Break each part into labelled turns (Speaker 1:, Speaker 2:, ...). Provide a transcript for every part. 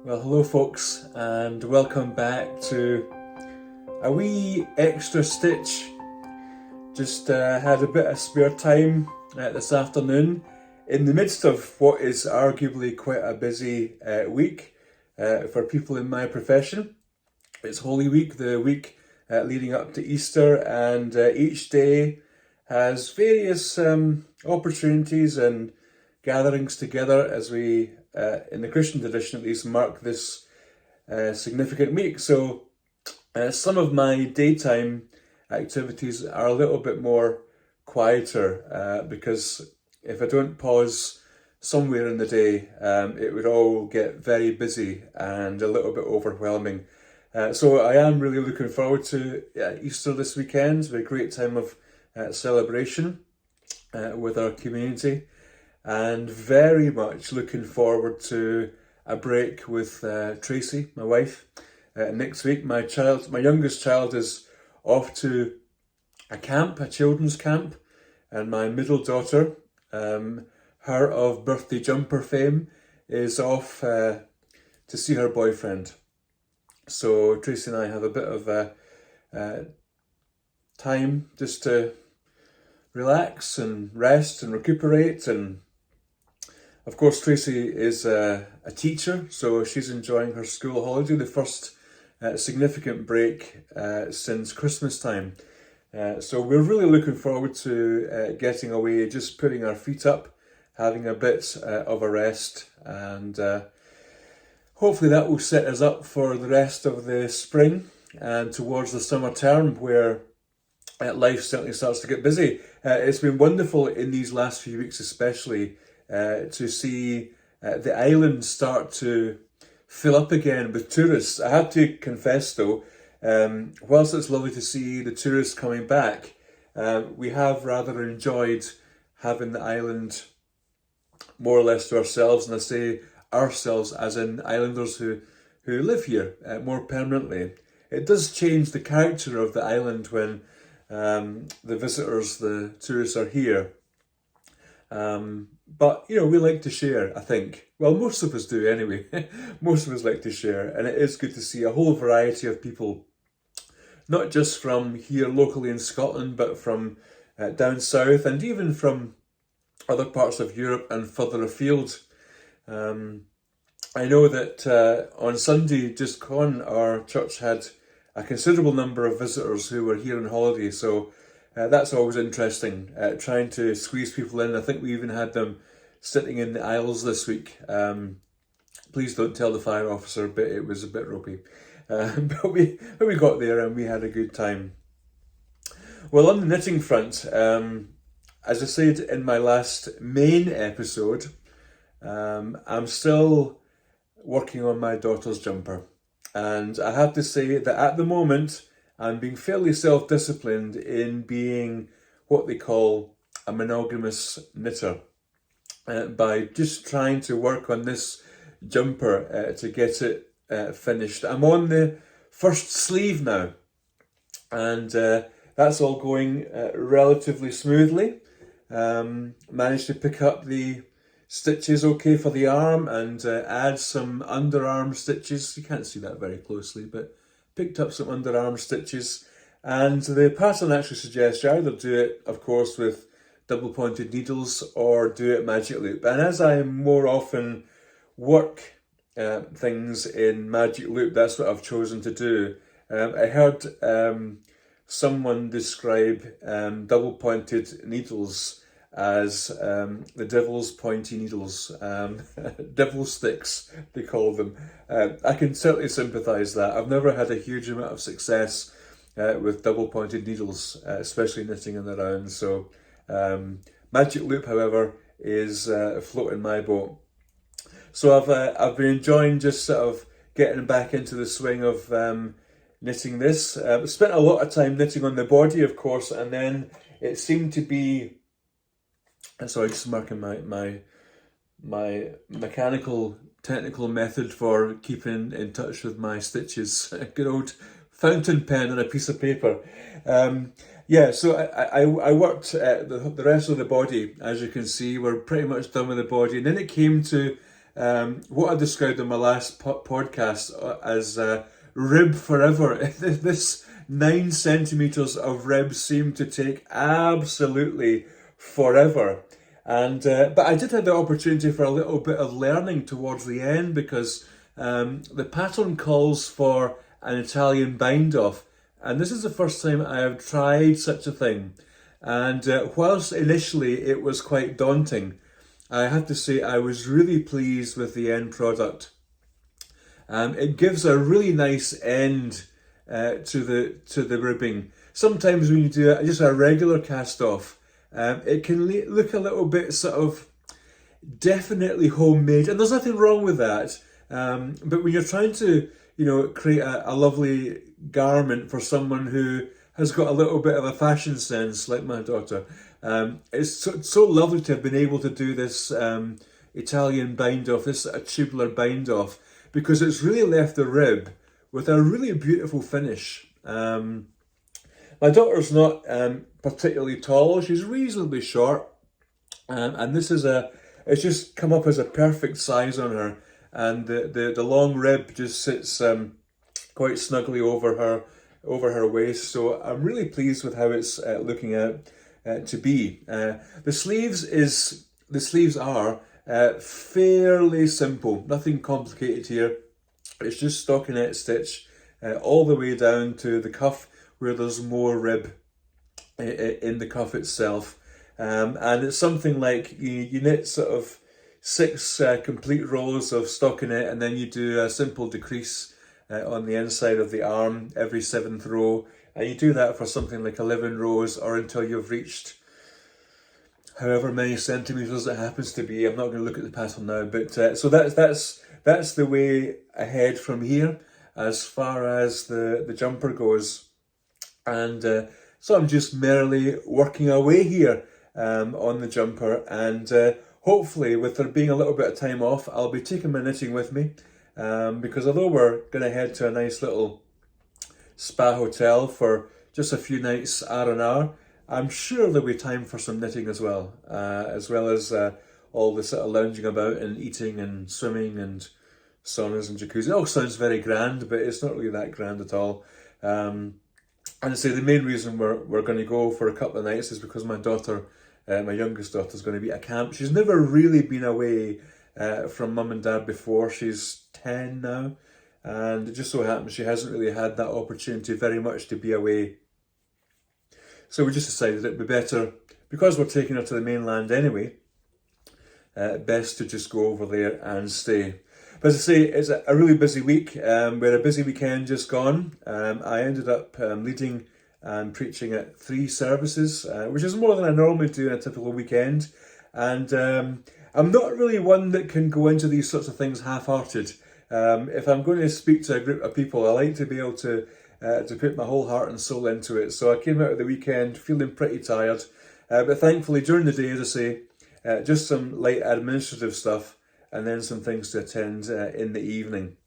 Speaker 1: Well, hello folks, and welcome back to a wee extra stitch. Just had a bit of spare time this afternoon in the midst of what is arguably quite a busy week for people in my profession. It's Holy Week, the week leading up to Easter, and each day has various opportunities and gatherings together as we, in the Christian tradition at least, mark this significant week. So some of my daytime activities are a little bit more quieter because if I don't pause somewhere in the day, it would all get very busy and a little bit overwhelming. So I am really looking forward to Easter this weekend. It's a great time of celebration with our community, and very much looking forward to a break with Tracy, my wife. Next week, my youngest child, is off to a camp, a children's camp, and my middle daughter, her of birthday jumper fame, is off to see her boyfriend. So Tracy and I have a bit of time just to relax and rest and recuperate. And of course, Tracy is a teacher, so she's enjoying her school holiday, the first significant break since Christmas time. So we're really looking forward to getting away, just putting our feet up, having a bit of a rest, and hopefully that will set us up for the rest of the spring and towards the summer term, where life certainly starts to get busy. It's been wonderful in these last few weeks especially to see the island start to fill up again with tourists. I have to confess though, whilst it's lovely to see the tourists coming back, we have rather enjoyed having the island more or less to ourselves, and I say ourselves as in islanders who live here more permanently. It does change the character of the island when the visitors, the tourists, are here. But, you know, we like to share, I think. Well, most of us do anyway. Most of us like to share. And it is good to see a whole variety of people, not just from here locally in Scotland, but from down south and even from other parts of Europe and further afield. I know that on Sunday just gone, our church had a considerable number of visitors who were here on holiday, so that's always interesting, trying to squeeze people in. I think we even had them sitting in the aisles this week. Please don't tell the fire officer, but it was a bit ropey. But we got there and we had a good time. Well, on the knitting front, as I said in my last main episode, I'm still working on my daughter's jumper. And I have to say that at the moment, I'm being fairly self-disciplined in being what they call a monogamous knitter, by just trying to work on this jumper to get it finished. I'm on the first sleeve now, and that's all going relatively smoothly. Managed to pick up the stitches okay for the arm and add some underarm stitches. You can't see that very closely, but picked up some underarm stitches. And the pattern actually suggests you either do it, of course, with double pointed needles or do it magic loop. And as I more often work things in magic loop, that's what I've chosen to do. I heard someone describe double pointed needles as the devil's pointy needles, devil sticks they call them. I can certainly sympathise that. I've never had a huge amount of success with double pointed needles, especially knitting in the round. So magic loop, however, is floating my boat. So I've been enjoying just sort of getting back into the swing of knitting this. Spent a lot of time knitting on the body, of course, and then it seemed to be. Sorry, just marking my mechanical, technical method for keeping in touch with my stitches. A good old fountain pen on a piece of paper. So I worked the rest of the body, as you can see. We're pretty much done with the body. And then it came to what I described in my last podcast as rib forever. This 9 centimeters of ribs seem to take absolutely forever. And but I did have the opportunity for a little bit of learning towards the end, because the pattern calls for an Italian bind-off, and this is the first time I have tried such a thing. And whilst initially it was quite daunting, I have to say I was really pleased with the end product. It gives a really nice end to the ribbing. Sometimes when you do just a regular cast off, it can look a little bit sort of definitely homemade, and there's nothing wrong with that. But when you're trying to, create a lovely garment for someone who has got a little bit of a fashion sense, like my daughter, it's so lovely to have been able to do this Italian bind off, this tubular bind off, because it's really left the rib with a really beautiful finish. My daughter's not particularly tall; she's reasonably short, and this is it's just come up as a perfect size on her, and the long rib just sits quite snugly over her waist. So I'm really pleased with how it's looking out to be. The sleeves are fairly simple, nothing complicated here. It's just stockinette stitch all the way down to the cuff, where there's more rib in the cuff itself. And it's something like you knit sort of 6 complete rows of stockinette, and then you do a simple decrease on the inside of the arm every 7th row. And you do that for something like 11 rows, or until you've reached however many centimeters it happens to be. I'm not going to look at the pattern now, but so that's the way ahead from here as far as the jumper goes. And so I'm just merrily working away here on the jumper, and hopefully, with there being a little bit of time off, I'll be taking my knitting with me, because although we're going to head to a nice little spa hotel for just a few nights R&R, I'm sure there'll be time for some knitting as well as all the sort of lounging about and eating and swimming and saunas and jacuzzi. It all sounds very grand, but it's not really that grand at all. And I say the main reason we're going to go for a couple of nights is because my daughter, my youngest daughter, is going to be at camp. She's never really been away from mum and dad before. She's 10 now, and it just so happens she hasn't really had that opportunity very much to be away. So we just decided it'd be better, because we're taking her to the mainland anyway, best to just go over there and stay. But as I say, it's a really busy week. We had a busy weekend just gone. I ended up leading and preaching at 3 services, which is more than I normally do in a typical weekend. And I'm not really one that can go into these sorts of things half-hearted. If I'm going to speak to a group of people, I like to be able to put my whole heart and soul into it. So I came out of the weekend feeling pretty tired, but thankfully during the day, as I say, just some light administrative stuff, and then some things to attend in the evening.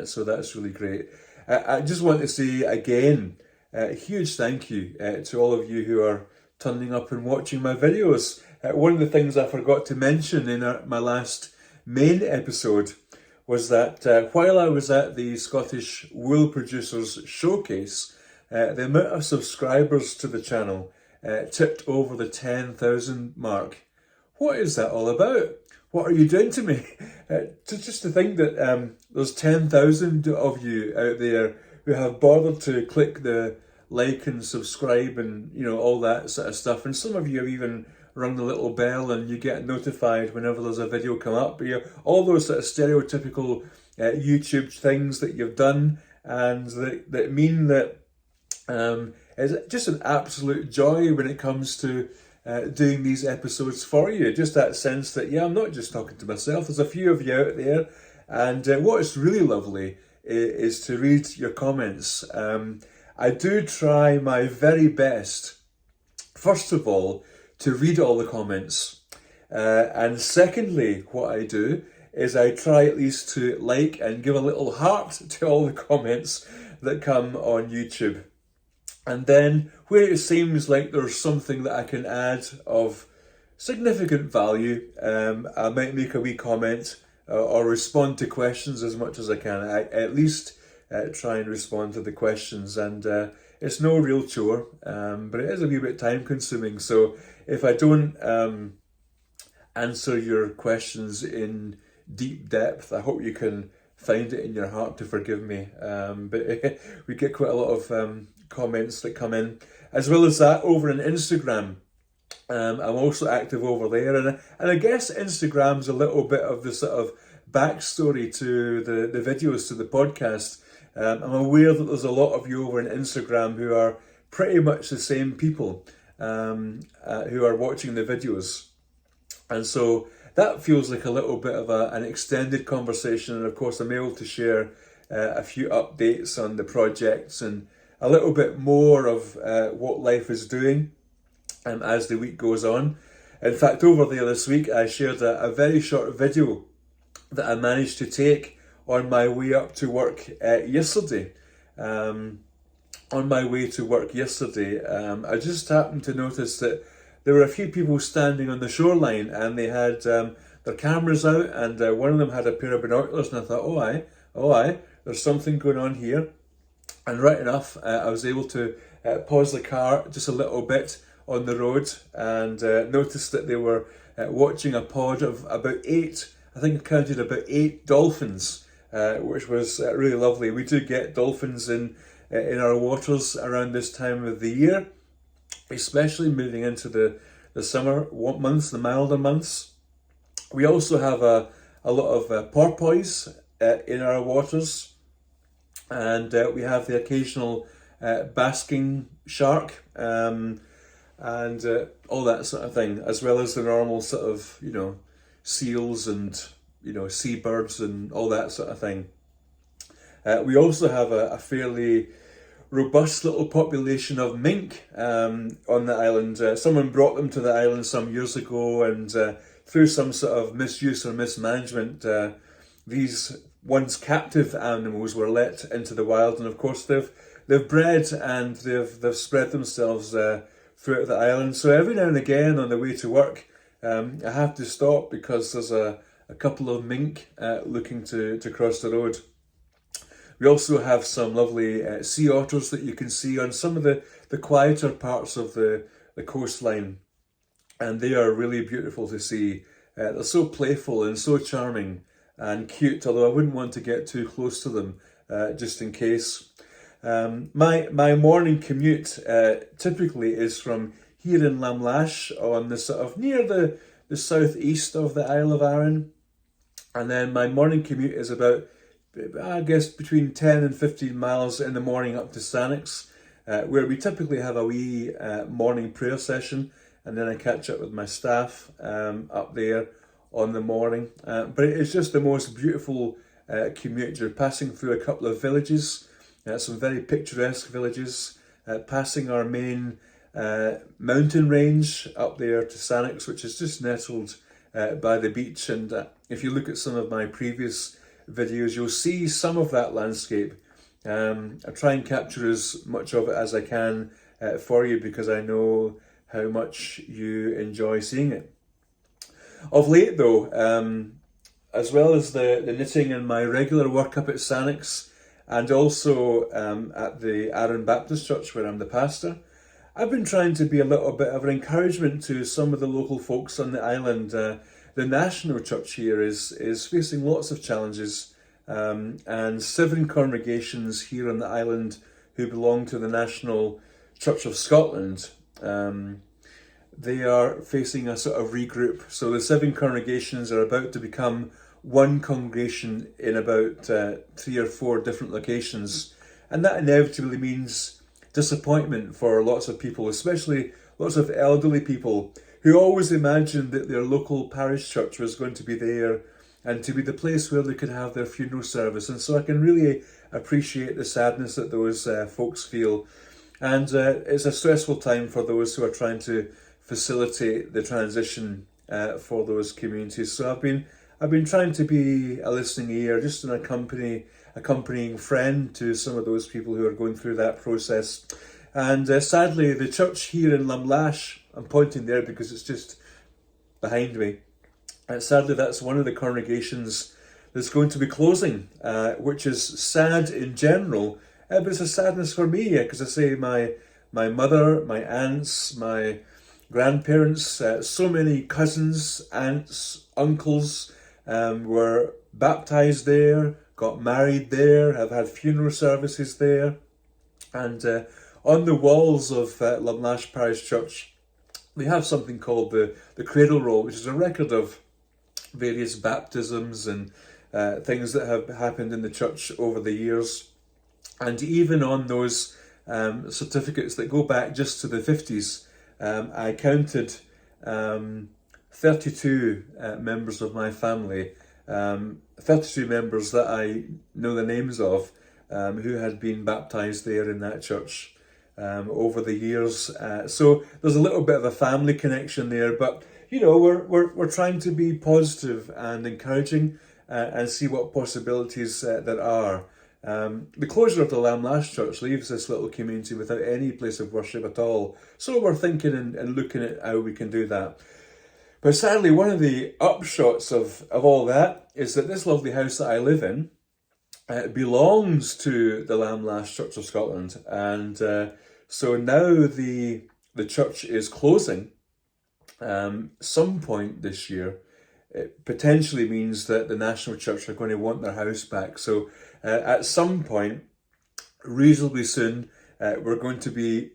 Speaker 1: So that's really great. I just want to say again, a huge thank you to all of you who are turning up and watching my videos. One of the things I forgot to mention in my last main episode was that while I was at the Scottish Wool Producers Showcase, the amount of subscribers to the channel tipped over the 10,000 mark. What is that all about? What are you doing to me? Just to think that there's 10,000 of you out there who have bothered to click the like and subscribe and all that sort of stuff. And some of you have even rung the little bell and you get notified whenever there's a video come up. But all those sort of stereotypical YouTube things that you've done, and that mean that it's just an absolute joy when it comes to doing these episodes for you. Just that sense that, I'm not just talking to myself, there's a few of you out there. And what is really lovely is to read your comments. I do try my very best, first of all, to read all the comments. And secondly, what I do is I try at least to like and give a little heart to all the comments that come on YouTube. And then where it seems like there's something that I can add of significant value, I might make a wee comment or respond to questions as much as I can. I at least try and respond to the questions, and it's no real chore, but it is a wee bit time consuming. So if I don't answer your questions in deep depth, I hope you can find it in your heart to forgive me. But we get quite a lot of comments that come in, as well as that over on Instagram. I'm also active over there, and I guess Instagram's a little bit of the sort of backstory to the videos, to the podcast. I'm aware that there's a lot of you over on Instagram who are pretty much the same people who are watching the videos. And so that feels like a little bit of an extended conversation. And of course, I'm able to share a few updates on the projects and a little bit more of what life is doing as the week goes on. In fact, over there this week, I shared a very short video that I managed to take on my way up to work yesterday. On my way to work yesterday, I just happened to notice that there were a few people standing on the shoreline, and they had their cameras out, and one of them had a pair of binoculars, and I thought, oh aye, there's something going on here. And right enough, I was able to pause the car just a little bit on the road and noticed that they were watching a pod of about 8, I think I counted about 8 dolphins, which was really lovely. We do get dolphins in our waters around this time of the year, especially moving into the summer months, the milder months. We also have a lot of porpoise in our waters, and we have the occasional basking shark, and all that sort of thing, as well as the normal sort of, seals and, seabirds and all that sort of thing. We also have a fairly robust little population of mink on the island. Someone brought them to the island some years ago, and through some sort of misuse or mismanagement, these once captive animals were let into the wild, and of course they've bred and they've spread themselves throughout the island. So every now and again on the way to work, I have to stop because there's a couple of mink looking to cross the road. We also have some lovely sea otters that you can see on some of the quieter parts of the coastline, and they are really beautiful to see. They're so playful and so charming and cute, although I wouldn't want to get too close to them just in case. My morning commute typically is from here in Albanach on the sort of near the southeast of the Isle of Arran, and then my morning commute is about, I guess, between 10 and 15 miles in the morning up to Albanach, where we typically have a wee morning prayer session, and then I catch up with my staff up there on the morning. But it's just the most beautiful commute. You're passing through a couple of villages, some very picturesque villages, passing our main mountain range up there to Albanach, which is just nestled by the beach. And if you look at some of my previous videos, you'll see some of that landscape. I try and capture as much of it as I can for you, because I know how much you enjoy seeing it. Of late though, as well as the knitting and my regular work up at Albanach, and also at the Arran Baptist Church where I'm the pastor, I've been trying to be a little bit of an encouragement to some of the local folks on the island. The national church here is facing lots of challenges, and 7 congregations here on the island who belong to the National Church of Scotland, they are facing a sort of regroup. So the 7 congregations are about to become one congregation in about 3 or 4 different locations, and that inevitably means disappointment for lots of people, especially lots of elderly people who always imagined that their local parish church was going to be there and to be the place where they could have their funeral service. And so I can really appreciate the sadness that those folks feel. And it's a stressful time for those who are trying to facilitate the transition for those communities. So I've been trying to be a listening ear, just an accompanying friend to some of those people who are going through that process. And sadly, the church here in Albanach, I'm pointing there because it's just behind me, sadly that's one of the congregations that's going to be closing, which is sad in general, but it's a sadness for me because I say my mother, my aunts, my grandparents, so many cousins, aunts, uncles were baptized there, got married there, have had funeral services there. And on the walls of Albanach Parish Church, they have something called the Cradle Roll, which is a record of various baptisms and things that have happened in the church over the years. And even on those certificates that go back just to the 50s, I counted 32 members of my family, 32 members that I know the names of, who had been baptized there in that church over the years. So there's a little bit of a family connection there, but you know, we're trying to be positive and encouraging and see what possibilities there are. The closure of the Albanach Church leaves this little community without any place of worship at all. So we're thinking and looking at how we can do that. But sadly, one of the upshots of all that is that this lovely house that I live in belongs to the Albanach Church of Scotland. And so now the church is closing some point this year. It potentially means that the National Church are going to want their house back. So at some point, reasonably soon, we're going to be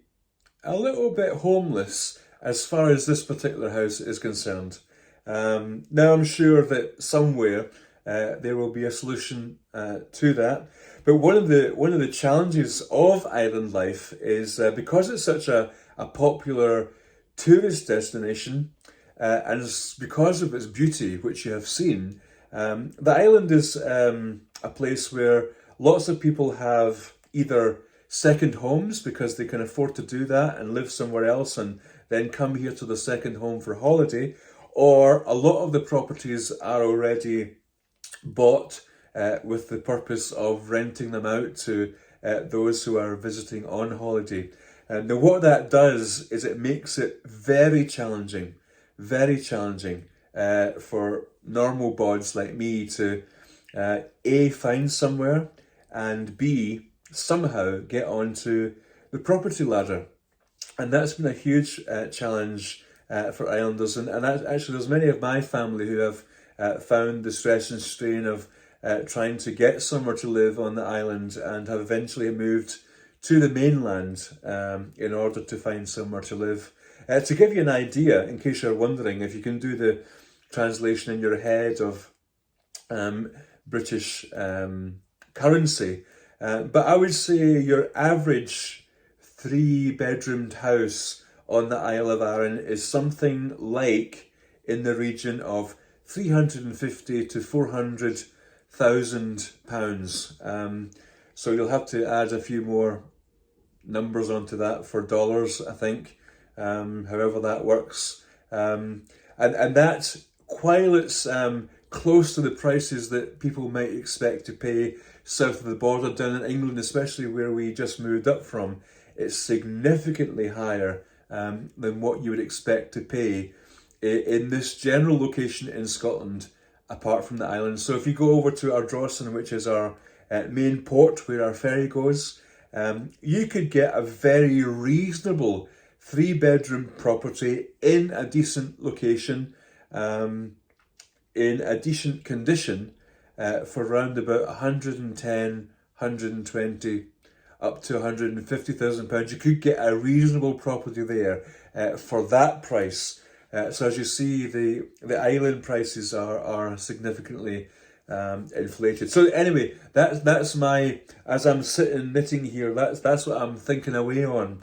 Speaker 1: a little bit homeless as far as this particular house is concerned. Now I'm sure that somewhere there will be a solution to that. But one of the challenges of island life is because it's such a popular tourist destination, and it's because of its beauty, which you have seen, the island is a place where lots of people have either second homes because they can afford to do that and live somewhere else and then come here to the second home for holiday, or a lot of the properties are already bought with the purpose of renting them out to those who are visiting on holiday. Now what that does is it makes it very challenging for normal bods like me to A, find somewhere, and B, somehow get onto the property ladder. And that's been a huge challenge for islanders. And actually there's many of my family who have found the stress and strain of trying to get somewhere to live on the island and have eventually moved to the mainland in order to find somewhere to live. To give you an idea, in case you're wondering, if you can do the translation in your head of British currency, but I would say your average 3-bedroomed house on the Isle of Arran is something like in the region of 350 to 400,000 pounds. So you'll have to add a few more numbers onto that for dollars, I think, however that works. And that, while it's close to the prices that people might expect to pay south of the border down in England, especially where we just moved up from, it's significantly higher than what you would expect to pay in this general location in Scotland, apart from the island. So if you go over to Ardrossan, which is our main port where our ferry goes, you could get a very reasonable 3-bedroom property in a decent location, in a decent condition, for around about 110, 120, up to 150,000 pounds. You could get a reasonable property there for that price. So as you see, the island prices are significantly inflated. So anyway, that's my, as I'm sitting knitting here, that's what I'm thinking away on.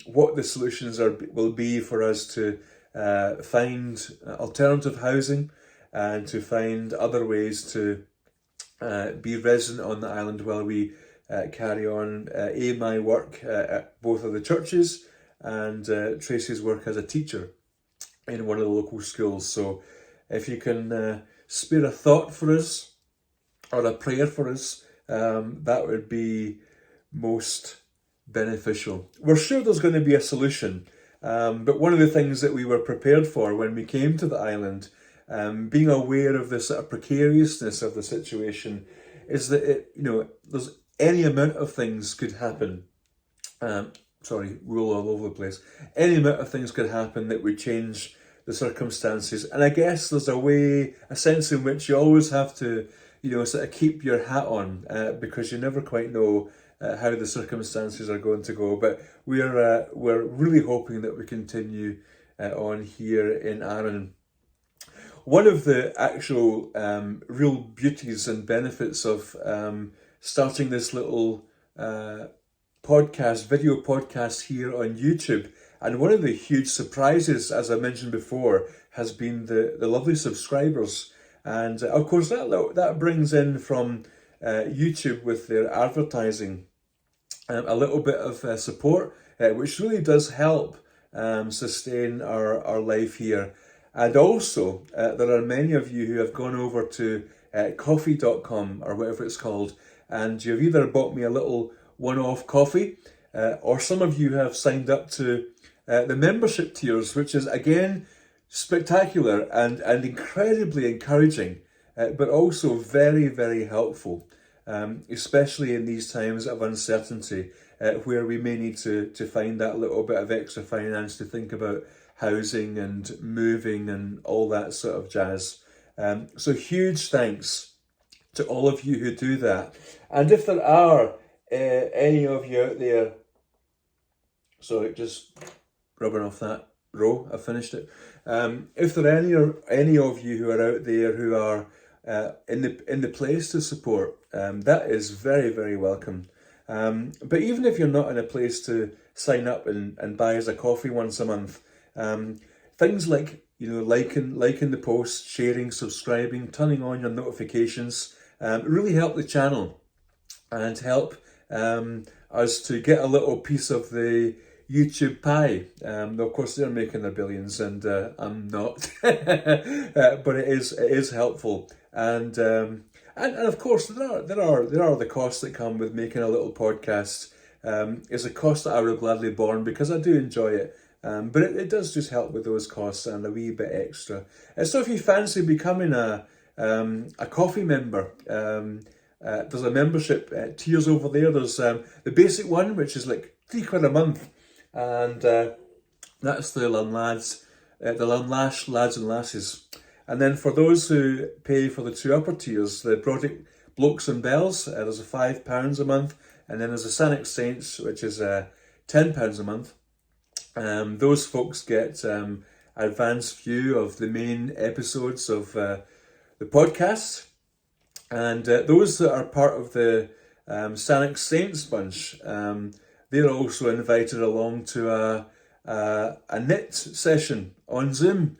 Speaker 1: What the solutions will be for us to find alternative housing and to find other ways to be resident on the island while we carry on my work at both of the churches and Tracy's work as a teacher in one of the local schools. So if you can spare a thought for us or a prayer for us, that would be most beneficial. We're sure there's going to be a solution, but one of the things that we were prepared for when we came to the island being aware of the sort of precariousness of the situation, is that there's any amount of things could happen. Rule all over the place. Any amount of things could happen that would change the circumstances, and I guess there's a sense in which you always have to, sort of keep your hat on, because you never quite know how the circumstances are going to go. But we're really hoping that we continue on here in Arran. One of the actual real beauties and benefits of starting this little video podcast here on YouTube, and one of the huge surprises, as I mentioned before, has been the lovely subscribers. And of course that brings in from YouTube with their advertising a little bit of support, which really does help sustain our life here. And also, there are many of you who have gone over to coffee.com or whatever it's called, and you've either bought me a little one-off coffee, or some of you have signed up to the membership tiers, which is again spectacular and incredibly encouraging, but also very, very helpful, especially in these times of uncertainty, where we may need to find that little bit of extra finance to think about housing and moving and all that sort of jazz. So huge thanks to all of you who do that. And if there are any of you out there, sorry, just rubbing off that row, I finished it. If there are any of you who are out there who are in the place to support, that is very, very welcome. But even if you're not in a place to sign up and buy us a coffee once a month, things like liking the post, sharing, subscribing, turning on your notifications really help the channel and help us to get a little piece of the YouTube pie. Of course, they're making their billions, and I'm not, but it is helpful. And of course, there are the costs that come with making a little podcast. It's a cost that I would have gladly borne because I do enjoy it. But it does just help with those costs and a wee bit extra. So if you fancy becoming a coffee member, there's a membership tiers over there. There's the basic one, which is like £3 a month, and that's the Albanach lads and lasses. And then for those who pay for the two upper tiers, the Project Blokes and Bells, there's a £5 a month, and then there's the Albanach Saints, which is £10 a month. Those folks get advanced view of the main episodes of the podcast, and those that are part of the Albanach Saints bunch, they're also invited along to a knit session on Zoom,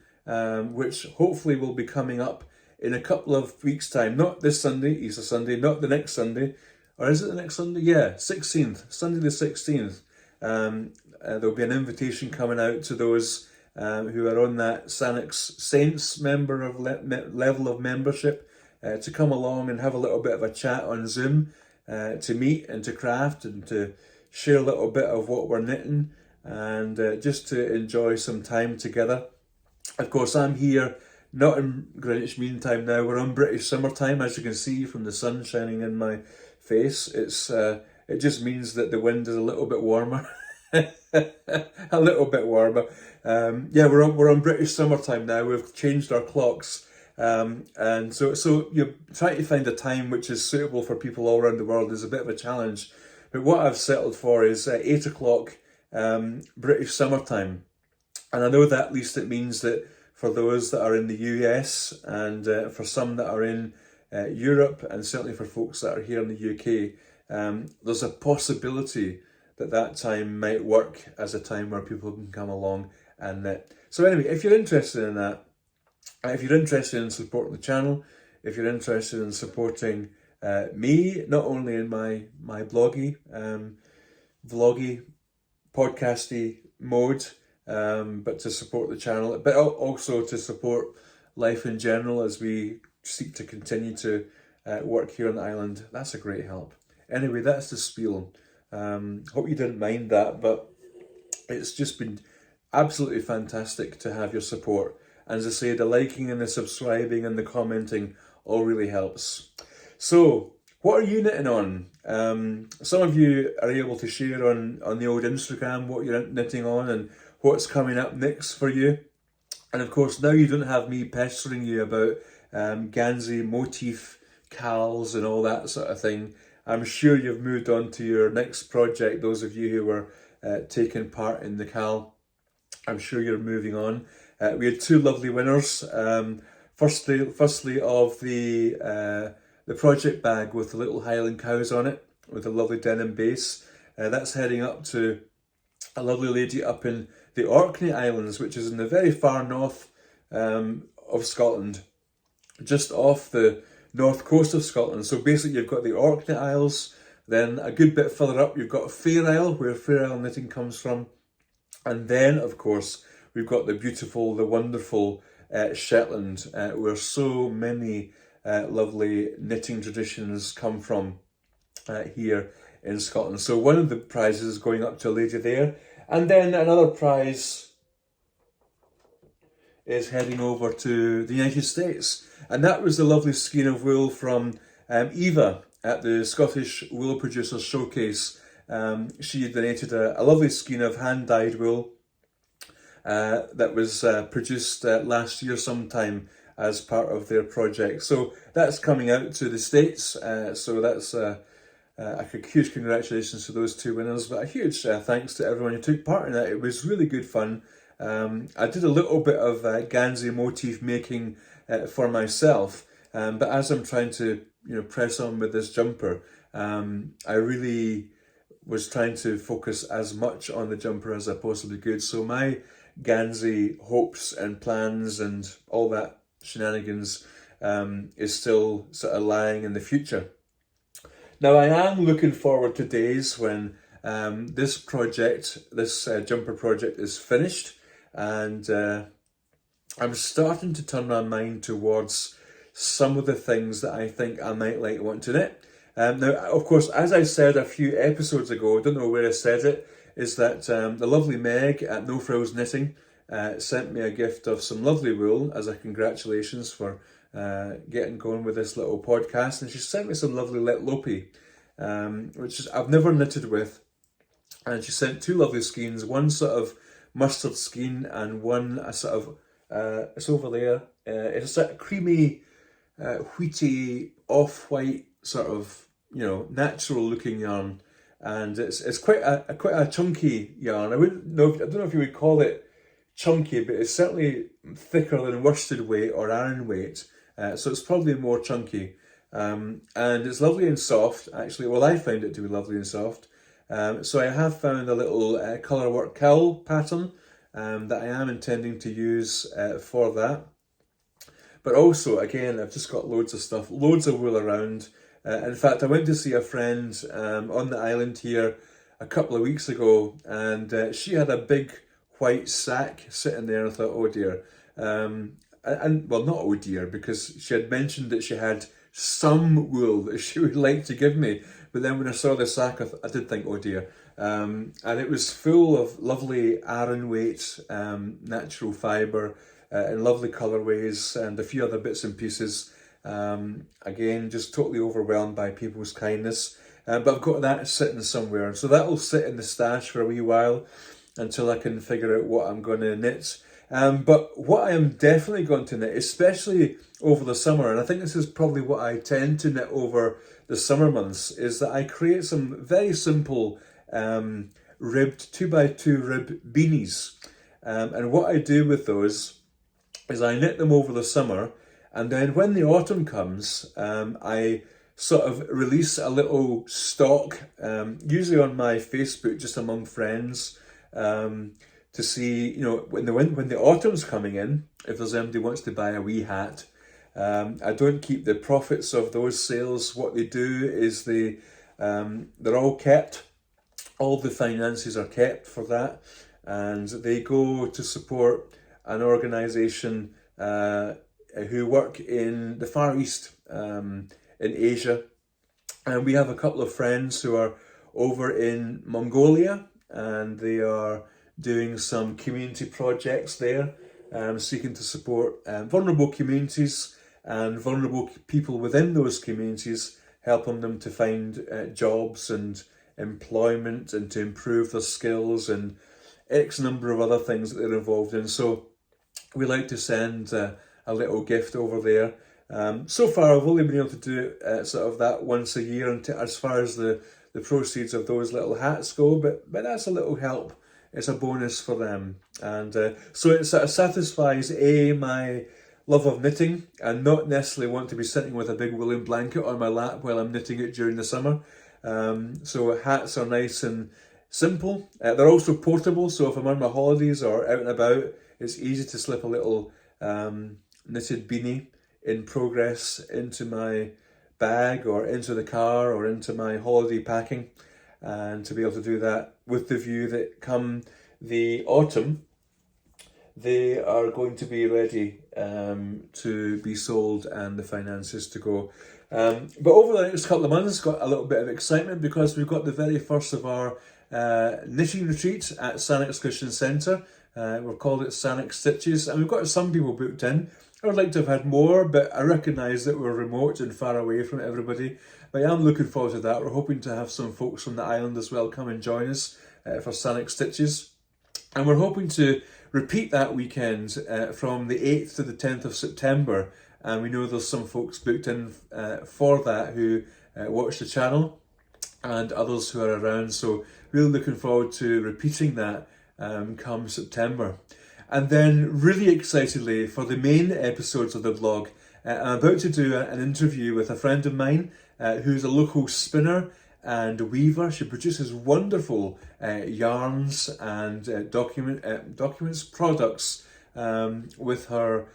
Speaker 1: which hopefully will be coming up in a couple of weeks' time. Not this Sunday, Easter Sunday, not the next Sunday, or is it the next Sunday? Yeah, 16th, Sunday the 16th. There'll be an invitation coming out to those who are on that Albanach Saints level of membership to come along and have a little bit of a chat on Zoom, to meet and to craft and to share a little bit of what we're knitting, and just to enjoy some time together. Of course, I'm here not in Greenwich Mean Time now. We're on British summertime, as you can see from the sun shining in my face. It just means that the wind is a little bit warmer. A little bit warmer. We're on British summertime now. We've changed our clocks, and so you're trying to find a time which is suitable for people all around the world is a bit of a challenge. But what I've settled for is 8 o'clock British summertime, and I know that at least it means that for those that are in the US and for some that are in Europe, and certainly for folks that are here in the UK, there's a possibility that time might work as a time where people can come along and knit. So anyway, if you're interested in that, if you're interested in supporting the channel, if you're interested in supporting me, not only in my bloggy, vloggy, podcasty mode, but to support the channel, but also to support life in general as we seek to continue to work here on the island, that's a great help. Anyway, that's the spiel. Hope you didn't mind that, but it's just been absolutely fantastic to have your support. And as I say, the liking and the subscribing and the commenting all really helps. So, what are you knitting on? Some of you are able to share on the old Instagram what you're knitting on and what's coming up next for you. And of course, now you don't have me pestering you about Ganzi motif cals and all that sort of thing. I'm sure you've moved on to your next project, those of you who were taking part in the cal. I'm sure you're moving on. We had two lovely winners. Firstly of the project bag with the little Highland cows on it, with a lovely denim base. That's heading up to a lovely lady up in the Orkney Islands, which is in the very far north of Scotland, just off the north coast of Scotland. So basically you've got the Orkney Isles, then a good bit further up you've got Fair Isle, where Fair Isle knitting comes from, and then of course we've got the beautiful, the wonderful Shetland, where so many lovely knitting traditions come from here in Scotland. So one of the prizes is going up to a lady there, and then another prize is heading over to the United States, and that was the lovely skein of wool from Eva at the Scottish Wool Producers Showcase. She donated a lovely skein of hand-dyed wool that was produced last year sometime as part of their project. So that's coming out to the States, so that's a huge congratulations to those two winners, but a huge thanks to everyone who took part in it. It was really good fun. I did a little bit of Ganzi motif making for myself, but as I'm trying to press on with this jumper, I really was trying to focus as much on the jumper as I possibly could. So my Ganzi hopes and plans and all that shenanigans is still sort of lying in the future. Now I am looking forward to days when this jumper project is finished, and I'm starting to turn my mind towards some of the things that I think I might want to knit. Now, of course, as I said a few episodes ago, I don't know where I said it, is that the lovely Meg at No Frills Knitting sent me a gift of some lovely wool as a congratulations for getting going with this little podcast, and she sent me some lovely Letlopi, which I've never knitted with, and she sent two lovely skeins, one sort of mustard skein and one a sort of it's over there. It's a sort of creamy, wheaty, off-white sort of natural looking yarn, and it's quite a chunky yarn. I don't know if you would call it chunky, but it's certainly thicker than worsted weight or Aran weight, so it's probably more chunky, and it's lovely and soft actually. Well, I found it to be lovely and soft. So I have found a little colour work cowl pattern that I am intending to use for that. But also, again, I've just got loads of stuff, loads of wool around. In fact, I went to see a friend on the island here a couple of weeks ago, and she had a big white sack sitting there, and I thought, oh dear. And well, not oh dear, because she had mentioned that she had some wool that she would like to give me. But then when I saw the sack, I did think, oh dear. And it was full of lovely Aran weight, natural fibre, in lovely colourways, and a few other bits and pieces. Again, just totally overwhelmed by people's kindness. But I've got that sitting somewhere. So that will sit in the stash for a wee while until I can figure out what I'm going to knit. But what I am definitely going to knit, especially over the summer, and I think this is probably what I tend to knit over the summer months, is that I create some very simple ribbed 2x2 rib beanies. And what I do with those is I knit them over the summer, and then when the autumn comes, I sort of release a little stock, usually on my Facebook, just among friends, to see, when the autumn's coming in, if there's anybody who wants to buy a wee hat. I don't keep the profits of those sales. What they do is they're all kept. All the finances are kept for that, and they go to support an organisation who work in the Far East, in Asia. And we have a couple of friends who are over in Mongolia, and they are doing some community projects there. seeking to support vulnerable communities and vulnerable people within those communities, helping them to find jobs and employment and to improve their skills and X number of other things that they're involved in. So we like to send a little gift over there. So far, I've only been able to do sort of that once a year, and as far as the proceeds of those little hats go, but that's a little help. It's a bonus for them, and so it sort of satisfies my love of knitting and not necessarily want to be sitting with a big woolen blanket on my lap while I'm knitting it during the summer. So hats are nice and simple. They're also portable, so if I'm on my holidays or out and about, it's easy to slip a little knitted beanie in progress into my bag or into the car or into my holiday packing, and to be able to do that with the view that come the autumn, they are going to be ready to be sold and the finances to go. But over the next couple of months, got a little bit of excitement because we've got the very first of our knitting retreat at Sannox Christian Centre. We've called it Sannox Stitches, and we've got some people booked in. I would like to have had more, but I recognise that we're remote and far away from everybody. But I am looking forward to that. We're hoping to have some folks from the island as well come and join us for Sannox Stitches. And we're hoping to repeat that weekend from the 8th to the 10th of September. And we know there's some folks booked in for that who watch the channel and others who are around. So really looking forward to repeating that come September. And then really excitedly for the main episodes of the vlog, I'm about to do an interview with a friend of mine who's a local spinner and weaver. She produces wonderful yarns and documents, products with her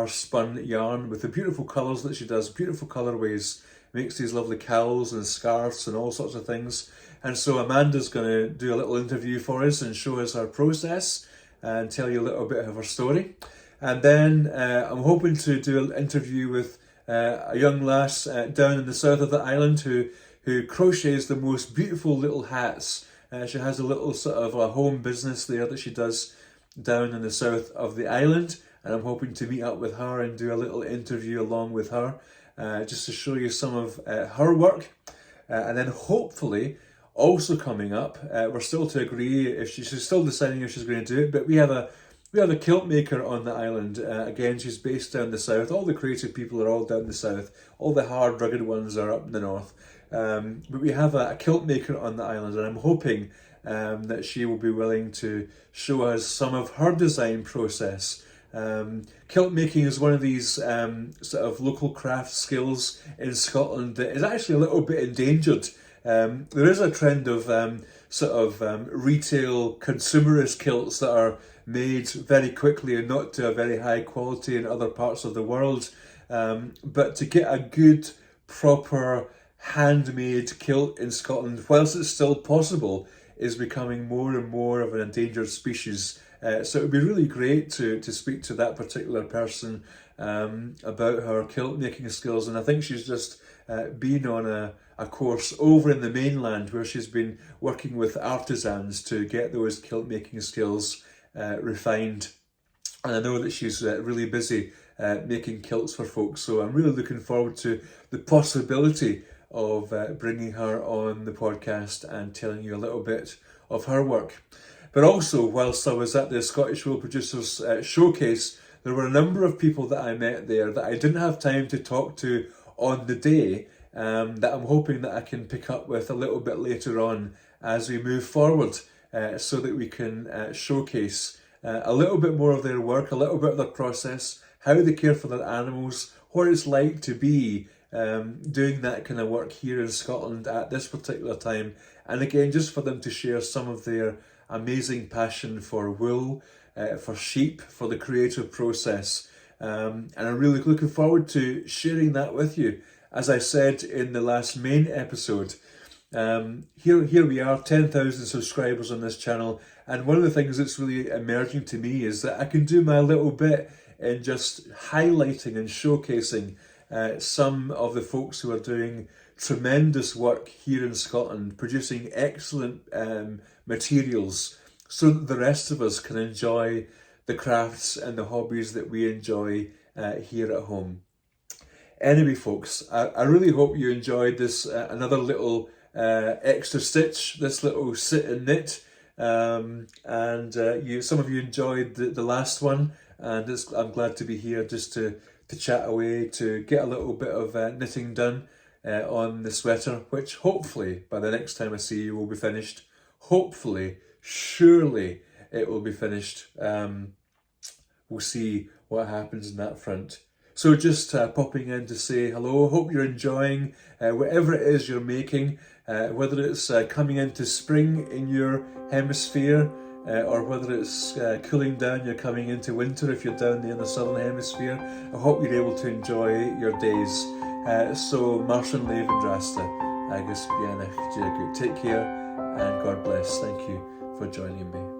Speaker 1: spun yarn, with the beautiful colours that she does, beautiful colourways, makes these lovely cowls and scarves and all sorts of things. And so Amanda's going to do a little interview for us and show us her process and tell you a little bit of her story. And then I'm hoping to do an interview with a young lass down in the south of the island who crochets the most beautiful little hats. She has a little sort of a home business there that she does down in the south of the island, and I'm hoping to meet up with her and do a little interview along with her, just to show you some of her work. And then hopefully, also coming up, we're still to agree if she's still deciding if she's going to do it, but we have a quilt maker on the island. Again, she's based down the south. All the creative people are all down the south. All the hard, rugged ones are up in the north. But we have a quilt maker on the island, and I'm hoping that she will be willing to show us some of her design process. Quilt making is one of these sort of local craft skills in Scotland that is actually a little bit endangered. There is a trend of retail consumerist kilts that are made very quickly and not to a very high quality in other parts of the world. But to get a good, proper, handmade kilt in Scotland, whilst it's still possible, is becoming more and more of an endangered species. So it would be really great to speak to that particular person about her kilt making skills. And I think she's just been on a course over in the mainland where she's been working with artisans to get those kilt making skills refined. And I know that she's really busy making kilts for folks. So I'm really looking forward to the possibility of bringing her on the podcast and telling you a little bit of her work. But also, whilst I was at the Scottish Wool Producers Showcase, there were a number of people that I met there that I didn't have time to talk to on the day, that I'm hoping that I can pick up with a little bit later on as we move forward, so that we can showcase a little bit more of their work, a little bit of their process, how they care for their animals, what it's like to be doing that kind of work here in Scotland at this particular time. And again, just for them to share some of their amazing passion for wool, for sheep, for the creative process. And I'm really looking forward to sharing that with you. As I said in the last main episode, here we are, 10,000 subscribers on this channel. And one of the things that's really emerging to me is that I can do my little bit in just highlighting and showcasing some of the folks who are doing tremendous work here in Scotland, producing excellent materials so that the rest of us can enjoy the crafts and the hobbies that we enjoy here at home. Anyway, folks, I really hope you enjoyed this another little extra stitch, this little sit and knit, and some of you enjoyed the last one, and I'm glad to be here just to chat away, to get a little bit of knitting done on the sweater, which hopefully by the next time I see you will be finished. Hopefully, surely it will be finished. We'll see what happens in that front. So just popping in to say hello. Hope you're enjoying whatever it is you're making, whether it's coming into spring in your hemisphere, or whether it's cooling down, you're coming into winter if you're down there in the southern hemisphere. I hope you're able to enjoy your days. So Martian Levendrasta, agus Bianach Jagu. Take care and God bless. Thank you for joining me.